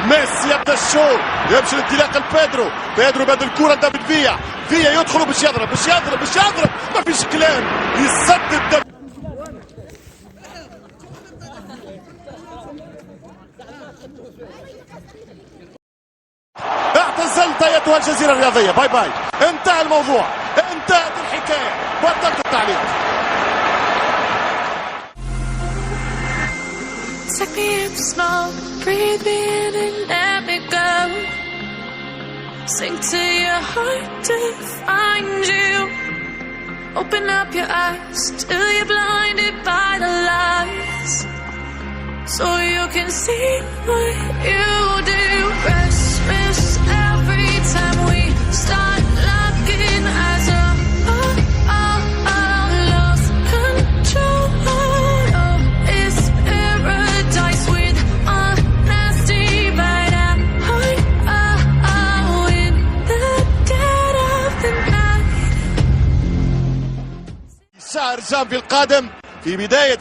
ميسي يبدا الشوط، يمشي الانطلاق لبيدرو، بيدرو بدل الكره دافيد فيا يدخل باش يضرب ما فيش كلام، يسدد اعتزلت ايتها الجزيرة الرياضية، باي باي، انتهى الموضوع، انتهت الحكاية، بطلت التعليق. Take me in slow, breathe me in and let me go. Sink to your heart to find you. Open up your eyes till you're blinded by the lies, so you can see what you do. Restless every time we start looking as a lost control. Oh, it's paradise with a nasty bite at heart. In the dead of the night. شهر جانفي القادم في بداية